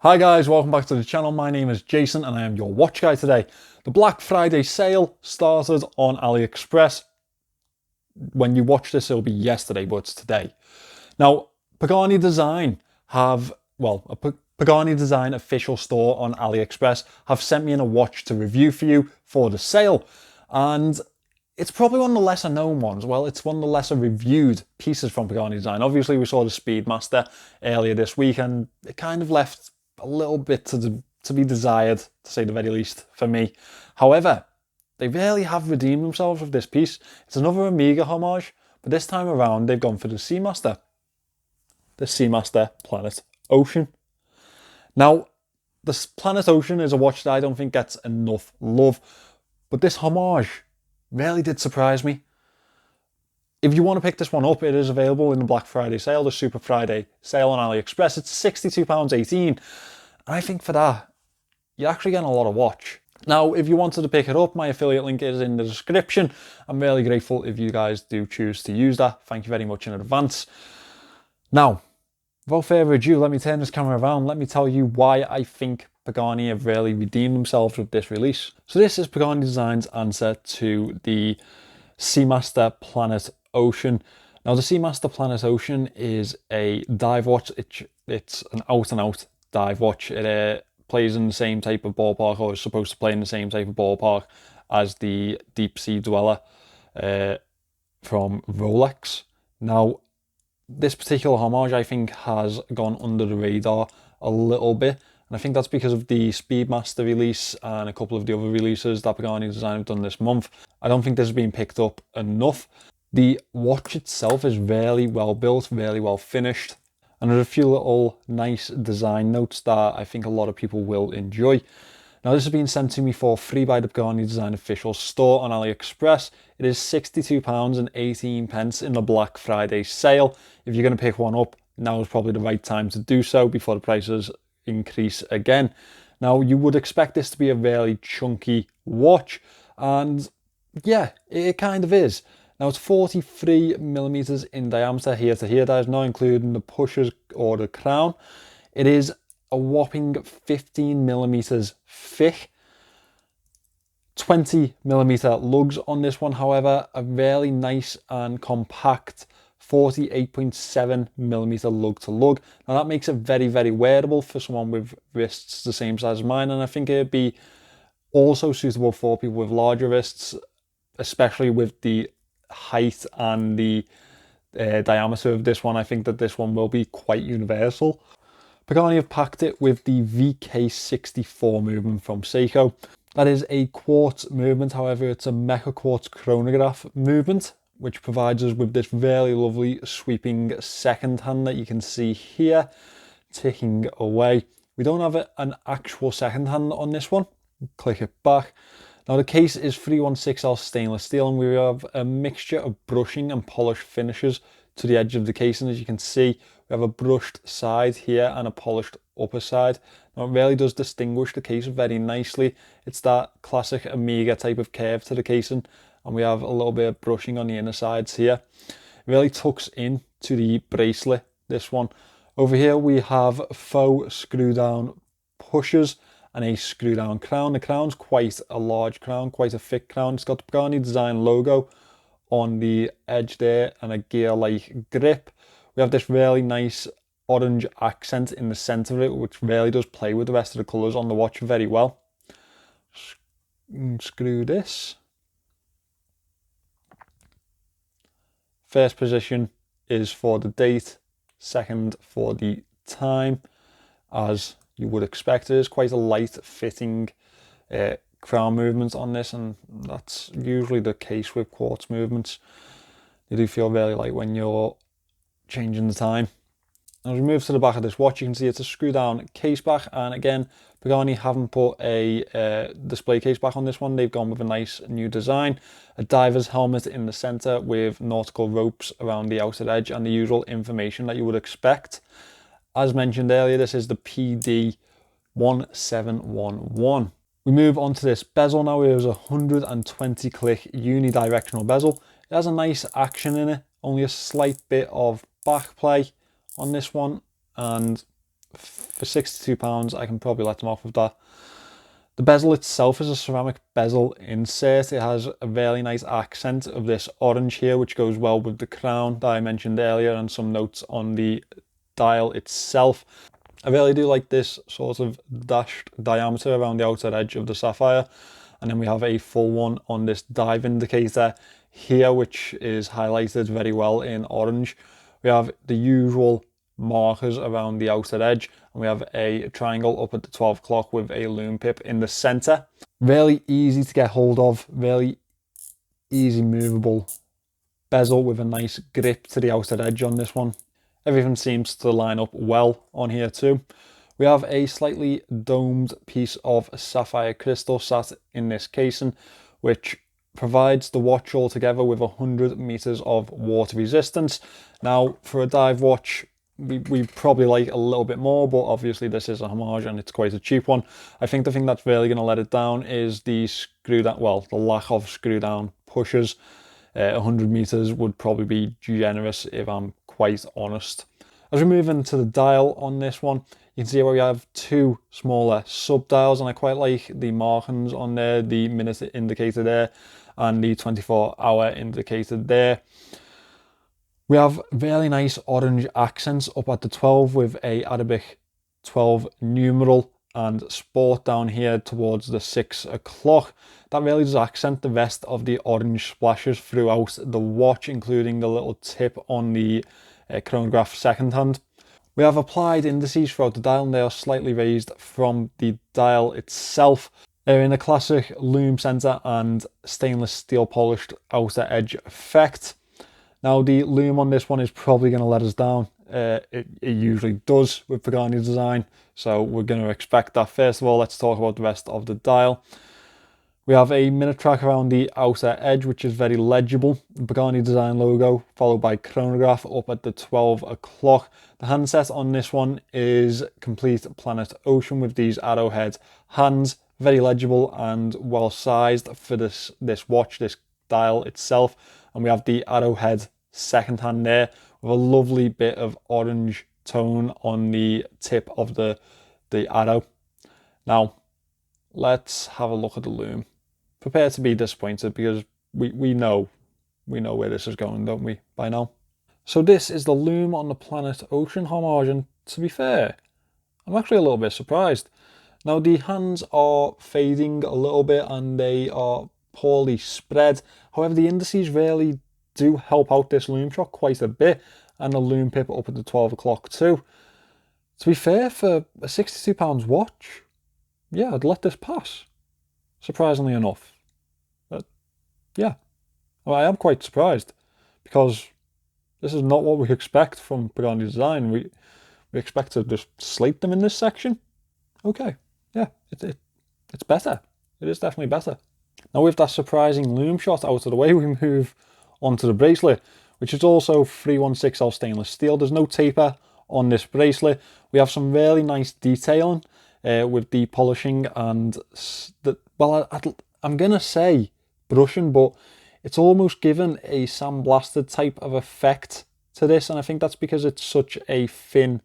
Hi guys, welcome back to the channel. My name is Jason and I am your watch guy today. The Black Friday sale started on AliExpress. When you watch this, it'll be yesterday, but it's today. Now, Pagani Design Pagani Design official store on AliExpress have sent me in a watch to review for you for the sale. And it's probably one of the lesser known ones. Well, it's one of the lesser reviewed pieces from Pagani Design. Obviously, we saw the Speedmaster earlier this week and it kind of left a little bit to be desired, to say the very least, for me. However, they really have redeemed themselves with this piece. It's another Omega homage, but this time around they've gone for the Seamaster. The Seamaster Planet Ocean. Now, the Planet Ocean is a watch that I don't think gets enough love, but this homage really did surprise me. If you want to pick this one up, it is available in the Black Friday sale, the Super Friday sale on AliExpress. It's £62.18. And I think for that, you're actually getting a lot of watch. Now, if you wanted to pick it up, my affiliate link is in the description. I'm really grateful if you guys do choose to use that. Thank you very much in advance. Now, without further ado, let me turn this camera around. Let me tell you why I think Pagani have really redeemed themselves with this release. So this is Pagani Design's answer to the Seamaster Planet Ocean. Now the Seamaster Planet Ocean is a dive watch. It's an out and out dive watch. It plays in the same type of ballpark, or is supposed to play in the same type of ballpark as the Deep Sea Dweller from Rolex. Now this particular homage I think has gone under the radar a little bit, and I think that's because of the Speedmaster release and a couple of the other releases that Pagani Design have done this month. I don't think this has been picked up enough. The watch itself is really well built, really well finished, and there's a few little nice design notes that I think a lot of people will enjoy. Now this has been sent to me for free by the Pagani Design official store on AliExpress. It is £62.18 in the Black Friday sale. If you're going to pick one up, now is probably the right time to do so before the prices increase again. Now you would expect this to be a really chunky watch, and yeah, it kind of is. Now it's 43mm in diameter here to here. That is not including the pushers or the crown. It is a whopping 15mm thick. 20mm lugs on this one, however, a really nice and compact 48.7mm lug to lug. Now that makes it very, very wearable for someone with wrists the same size as mine, and I think it'd be also suitable for people with larger wrists, especially with the height and the diameter of this one. I think that this one will be quite universal. Pagani have packed it with the VK64 movement from Seiko. That is a quartz movement, however it's a mecha quartz chronograph movement, which provides us with this really lovely sweeping second hand that you can see here ticking away. We don't have an actual second hand on this one. Click it back. Now the case is 316L stainless steel, and we have a mixture of brushing and polish finishes to the edge of the case, and as you can see we have a brushed side here and a polished upper side. Now it really does distinguish the case very nicely. It's that classic Omega type of curve to the casing, and we have a little bit of brushing on the inner sides here. It really tucks in to the bracelet, this one. Over here we have faux screw down pushers and a screw down crown. The crown's quite a large crown, quite a thick crown. It's got the Pagani Design logo on the edge there and a gear-like grip. We have this really nice orange accent in the center of it, which really does play with the rest of the colors on the watch very well. Screw this. First position is for the date, second for the time, as you would expect. It is quite a light fitting crown movement on this, and that's usually the case with quartz movements. They do feel really light when you're changing the time. As we move to the back of this watch, you can see it's a screw down case back, and again Pagani haven't put a display case back on this one. They've gone with a nice new design, a diver's helmet in the center with nautical ropes around the outer edge and the usual information that you would expect. As mentioned earlier, this is the PD 1711. We move on to this bezel now. It is a 120 click unidirectional bezel. It has a nice action in it, only a slight bit of back play on this one, and for £62, I can probably let them off with that. The bezel itself is a ceramic bezel insert. It has a really nice accent of this orange here, which goes well with the crown that I mentioned earlier, and some notes on the dial itself. I really do like this sort of dashed diameter around the outer edge of the sapphire. And then we have a full one on this dive indicator here, which is highlighted very well in orange. We have the usual markers around the outer edge, and we have a triangle up at the 12 o'clock with a lume pip in the center. Really easy to get hold of, really easy movable bezel with a nice grip to the outer edge on this one. Everything seems to line up well on here too. We have a slightly domed piece of sapphire crystal sat in this casing, which provides the watch altogether with 100 meters of water resistance. Now, for a dive watch, we probably like a little bit more, but obviously this is a homage and it's quite a cheap one. I think the thing that's really going to let it down is the screw down, well, the lack of screw down pushers. 100 meters would probably be generous if I'm quite honest. As we move into the dial on this one, you can see where we have two smaller sub dials, and I quite like the markings on there, the minute indicator there and the 24-hour indicator there. We have really nice orange accents up at the 12 with a Arabic 12 numeral, and sport down here towards the 6 o'clock. That really does accent the rest of the orange splashes throughout the watch, including the little tip on the chronograph second hand. We have applied indices throughout the dial, and they are slightly raised from the dial itself. They're in a classic lume center and stainless steel polished outer edge effect. Now, the lume on this one is probably going to let us down. It usually does with Pagani design, so we're going to expect that. First of all, let's talk about the rest of the dial. We have a minute track around the outer edge, which is very legible. The Pagani design logo, followed by chronograph up at the 12 o'clock. The handset on this one is complete Planet Ocean with these arrowhead hands. Very legible and well sized for this watch, this dial itself. And we have the arrowhead second hand there with a lovely bit of orange tone on the tip of the arrow. Now, let's have a look at the lume. Prepare to be disappointed, because we know where this is going, don't we, by now? So this is the lume on the Planet Ocean homage, and to be fair, I'm actually a little bit surprised. Now, the hands are fading a little bit and they are poorly spread. However, the indices really do help out this lume shot quite a bit, and the lume pip up at the 12 o'clock too. To be fair, for a £62 watch, yeah, I'd let this pass, surprisingly enough. But yeah, well, I am quite surprised, because this is not what we expect from Pagani design. We expect to just slate them in this section. Okay, yeah, it's better. It is definitely better. Now, with that surprising lume shot out of the way, we move onto the bracelet, which is also 316L stainless steel. There's no taper on this bracelet. We have some really nice detailing with the polishing and I'm gonna say brushing, but it's almost given a sandblasted type of effect to this, and I think that's because it's such a thin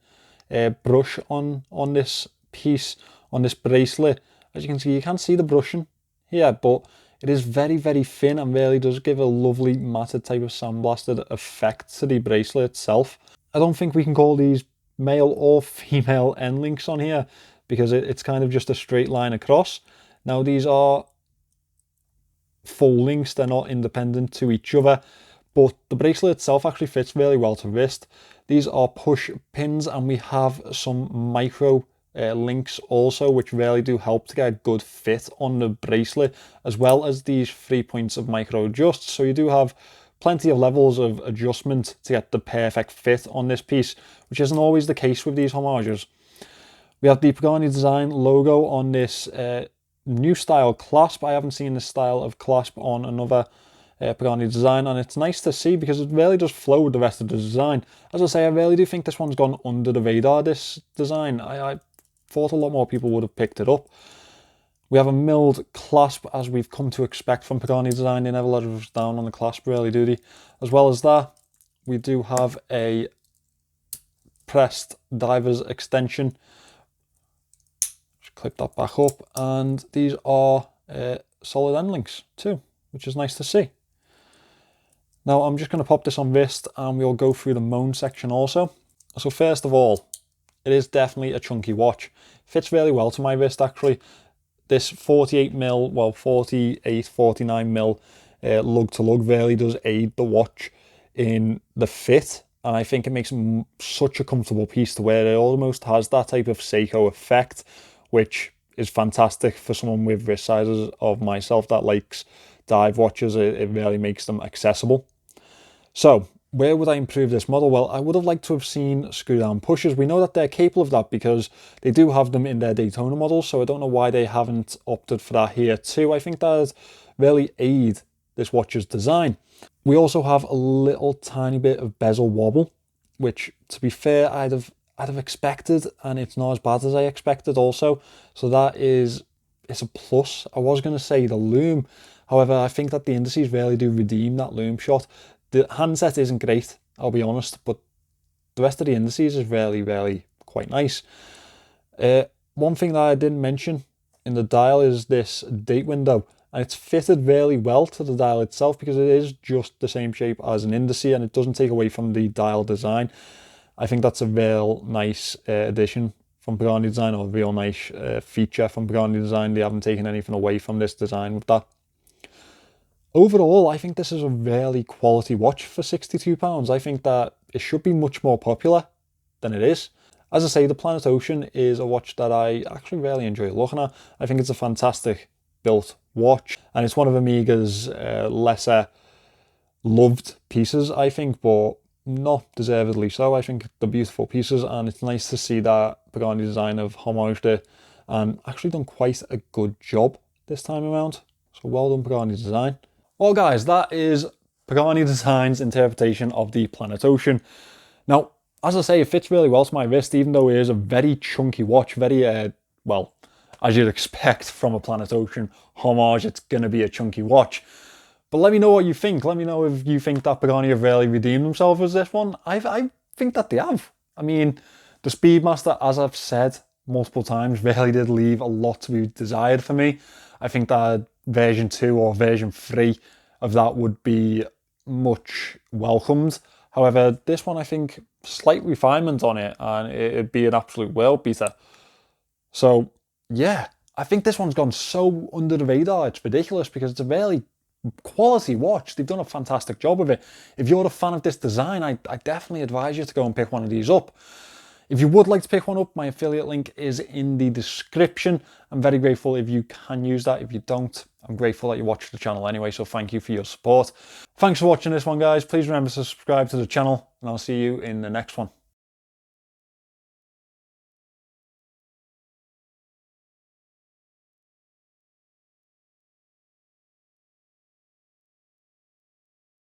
brush on this piece, on this bracelet. As you can see the brushing here, but it is very, very thin and really does give a lovely matted type of sandblasted effect to the bracelet itself. I don't think we can call these male or female end links on here, because it's kind of just a straight line across. Now, these are full links, they're not independent to each other, but the bracelet itself actually fits really well to wrist. These are push pins, and we have some micro links also, which really do help to get a good fit on the bracelet, as well as these 3 points of micro adjust. So you do have plenty of levels of adjustment to get the perfect fit on this piece, which isn't always the case with these homages. We have the Pagani design logo on this new style clasp. I haven't seen this style of clasp on another Pagani design, and it's nice to see because it really does flow with the rest of the design. As I say, I really do think this one's gone under the radar, this design. I thought a lot more people would have picked it up. We have a milled clasp, as we've come to expect from Pagani design. They never let us down on the clasp, really, do they? As well as that, we do have a pressed diver's extension. Just clip that back up, and these are solid end links too, which is nice to see. Now I'm just going to pop this on wrist and we'll go through the moan section also. So first of all, it is definitely a chunky watch. Fits really well to my wrist actually. This 48mm, well 48, 49mm lug to lug really does aid the watch in the fit, and I think it makes such a comfortable piece to wear. It almost has that type of Seiko effect, which is fantastic for someone with wrist sizes of myself that likes dive watches. It really makes them accessible. So where would I improve this model? Well, I would have liked to have seen screw down pushers. We know that they're capable of that because they do have them in their Daytona models, so I don't know why they haven't opted for that here too. I think that would really aid this watch's design. We also have a little tiny bit of bezel wobble, which to be fair I'd have expected, and it's not as bad as I expected also. So it's a plus. I was going to say the Lume, however I think that the indices really do redeem that Lume shot. The handset isn't great, I'll be honest, but the rest of the indices is really quite nice. One thing that I didn't mention in the dial is this date window, and it's fitted really well to the dial itself because it is just the same shape as an indice and it doesn't take away from the dial design. I think that's a real nice addition from Pagani Design, or a real nice feature from Pagani Design. They haven't taken anything away from this design with that. Overall, I think this is a really quality watch for £62. I think that it should be much more popular than it is. As I say, the Planet Ocean is a watch that I actually really enjoy looking at. I think it's a fantastic built watch, and it's one of Omega's lesser loved pieces, I think, but not deservedly so. I think they're beautiful pieces, and it's nice to see that Pagani Design have homaged it and actually done quite a good job this time around. So well done, Pagani Design. Well guys, that is Pagani Design's interpretation of the Planet Ocean. Now, as I say, it fits really well to my wrist, even though it is a very chunky watch, very, well, as you'd expect from a Planet Ocean homage, it's going to be a chunky watch. But let me know what you think. Let me know if you think that Pagani have really redeemed themselves as this one. I think that they have. I mean, the Speedmaster, as I've said multiple times, really did leave a lot to be desired for me. I think that version 2 or version 3 of that would be much welcomed. However, this one, I think, slight refinement on it and it'd be an absolute world beater. So yeah, I think this one's gone so under the radar, it's ridiculous, because it's a really quality watch. They've done a fantastic job of it. If you're a fan of this design, I definitely advise you to go and pick one of these up. If you would like to pick one up, my affiliate link is in the description. I'm very grateful if you can use that. If you don't, I'm grateful that you watch the channel anyway, so thank you for your support. Thanks for watching this one, guys. Please remember to subscribe to the channel, and I'll see you in the next one.